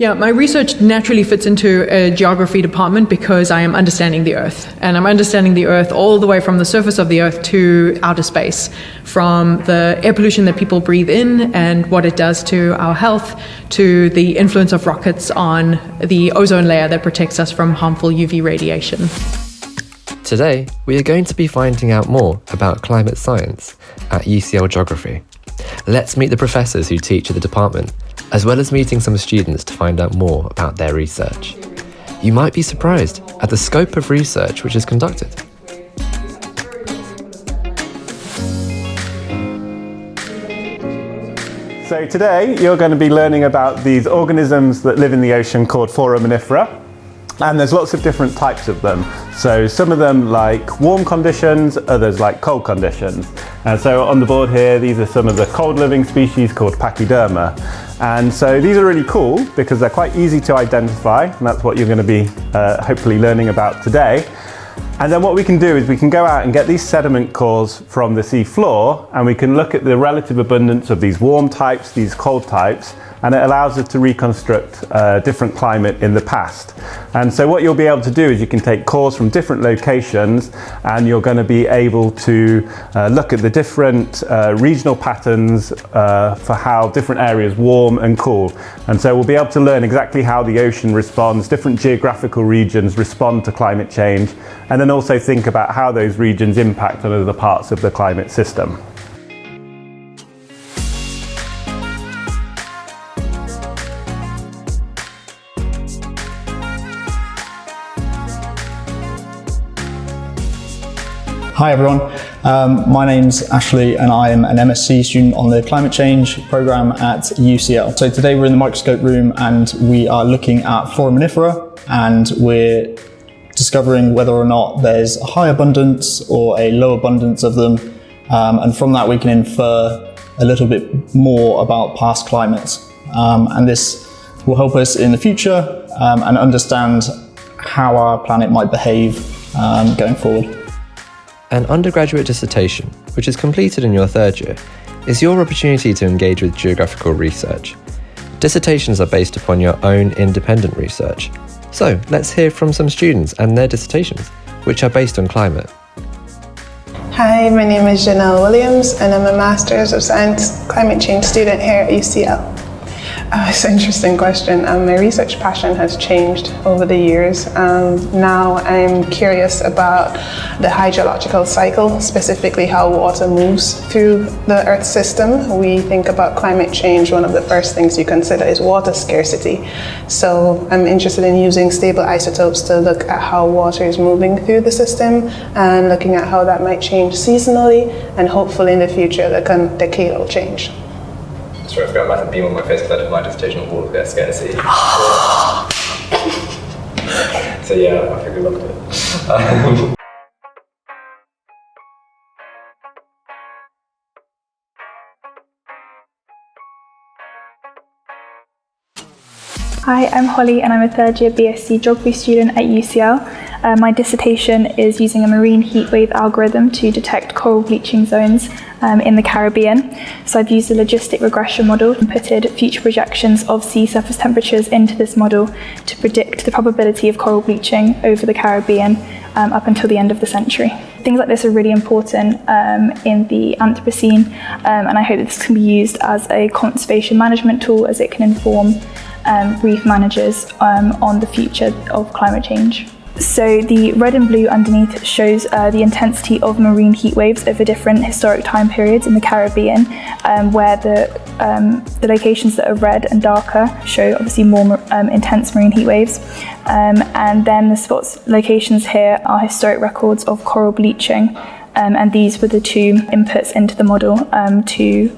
Yeah, my research naturally fits into a geography department because I am understanding the Earth. And I'm understanding the Earth all the way from the surface of the Earth to outer space, from the air pollution that people breathe in and what it does to our health, to the influence of rockets on the ozone layer that protects us from harmful UV radiation. Today, we are going to be finding out more about climate science at UCL Geography. Let's meet the professors who teach at the department, as well as meeting some students to find out more about their research. You might be surprised at the scope of research which is conducted. So today you're going to be learning about these organisms that live in the ocean called foraminifera. And there's lots of different types of them. So some of them like warm conditions, others like cold conditions. And so on the board here, these are some of the cold living species called pachyderma. And so these are really cool because they're quite easy to identify, and that's what you're going to be hopefully learning about today. And then what we can do is we can go out and get these sediment cores from the sea floor, and we can look at the relative abundance of these warm types, these cold types, and it allows us to reconstruct different climate in the past. And so what you'll be able to do is you can take cores from different locations, and you're going to be able to look at the different regional patterns for how different areas warm and cool. And so we'll be able to learn exactly how the ocean responds, different geographical regions respond to climate change, and then also think about how those regions impact on other parts of the climate system. Hi everyone, my name's Ashley and I am an MSc student on the climate change programme at UCL. So today we're in the microscope room and we are looking at foraminifera, and we're discovering whether or not there's a high abundance or a low abundance of them, and from that we can infer a little bit more about past climates, and this will help us in the future and understand how our planet might behave going forward. An undergraduate dissertation, which is completed in your third year, is your opportunity to engage with geographical research. Dissertations are based upon your own independent research. So let's hear from some students and their dissertations, which are based on climate. Hi, my name is Janelle Williams and I'm a Masters of Science Climate Change student here at UCL. It's an interesting question. My research passion has changed over the years. Now I'm curious about the hydrological cycle, specifically how water moves through the Earth system. We think about climate change, one of the first things you consider is water scarcity. So I'm interested in using stable isotopes to look at how water is moving through the system and looking at how that might change seasonally and hopefully in the future the decadal change. Sorry, I've got a massive beam on my face because I did my dissertation on water scarcity. So yeah, I figured look at it. Hi, I'm Holly and I'm a third year BSc Geography student at UCL. My dissertation is using a marine heatwave algorithm to detect coral bleaching zones in the Caribbean. So I've used a logistic regression model and putted future projections of sea surface temperatures into this model to predict the probability of coral bleaching over the Caribbean up until the end of the century. Things like this are really important in the Anthropocene, and I hope that this can be used as a conservation management tool as it can inform reef managers on the future of climate change. So the red and blue underneath shows the intensity of marine heat waves over different historic time periods in the Caribbean, where the locations that are red and darker show obviously more intense marine heat waves. And then the spots locations here are historic records of coral bleaching, and these were the two inputs into the model to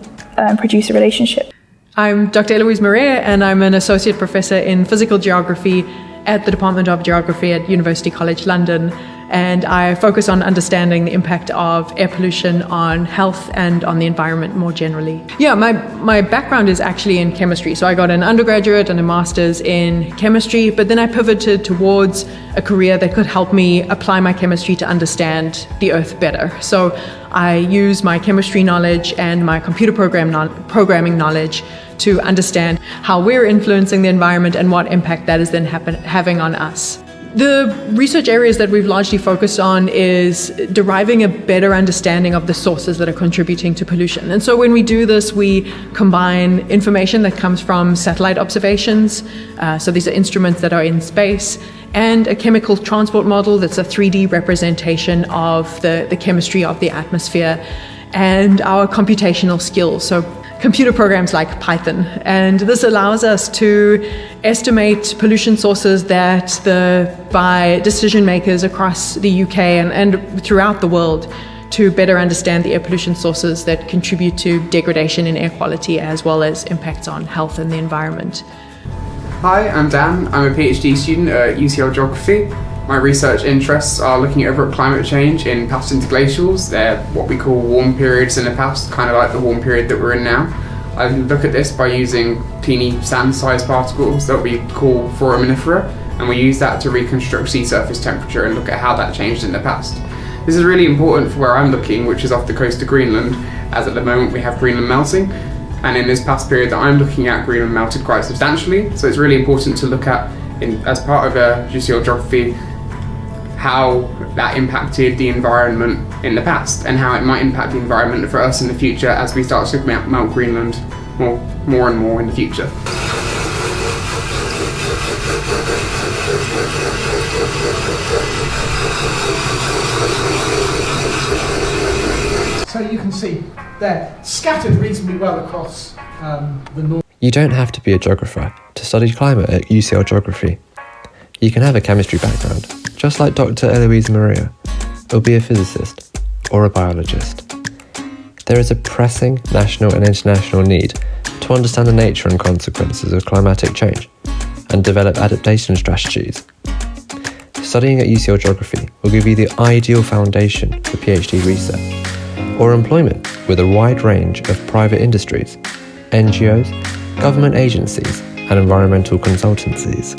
produce a relationship. I'm Dr. Eloise Maria, and I'm an associate professor in physical geography at the Department of Geography at University College London. and I focus on understanding the impact of air pollution on health and on the environment more generally. Yeah, my background is actually in chemistry. So I got an undergraduate and a master's in chemistry, but then I pivoted towards a career that could help me apply my chemistry to understand the Earth better. So I use my chemistry knowledge and my computer programming knowledge to understand how we're influencing the environment and what impact that is then having on us. The research areas that we've largely focused on is deriving a better understanding of the sources that are contributing to pollution. And so when we do this, we combine information that comes from satellite observations, so these are instruments that are in space, and a chemical transport model that's a 3D representation of the chemistry of the atmosphere, and our computational skills, so computer programs like Python. And this allows us to estimate pollution sources by decision makers across the UK and throughout the world to better understand the air pollution sources that contribute to degradation in air quality as well as impacts on health and the environment. Hi, I'm Dan. I'm a PhD student at UCL Geography. My research interests are looking over at climate change in past interglacials. They're what we call warm periods in the past, kind of like the warm period that we're in now. I look at this by using teeny sand-sized particles that we call foraminifera, and we use that to reconstruct sea surface temperature and look at how that changed in the past. This is really important for where I'm looking, which is off the coast of Greenland, as at the moment we have Greenland melting. And in this past period that I'm looking at, Greenland melted quite substantially. So it's really important to look at, as part of UCL Geography, how that impacted the environment in the past and how it might impact the environment for us in the future as we start to melt Greenland more and more in the future. So you can see they're scattered reasonably well across the north. You don't have to be a geographer to study climate at UCL Geography. You can have a chemistry background, just like Dr. Eloise Maria, or be a physicist or a biologist. There is a pressing national and international need to understand the nature and consequences of climatic change and develop adaptation strategies. Studying at UCL Geography will give you the ideal foundation for PhD research or employment with a wide range of private industries, NGOs, government agencies, and environmental consultancies.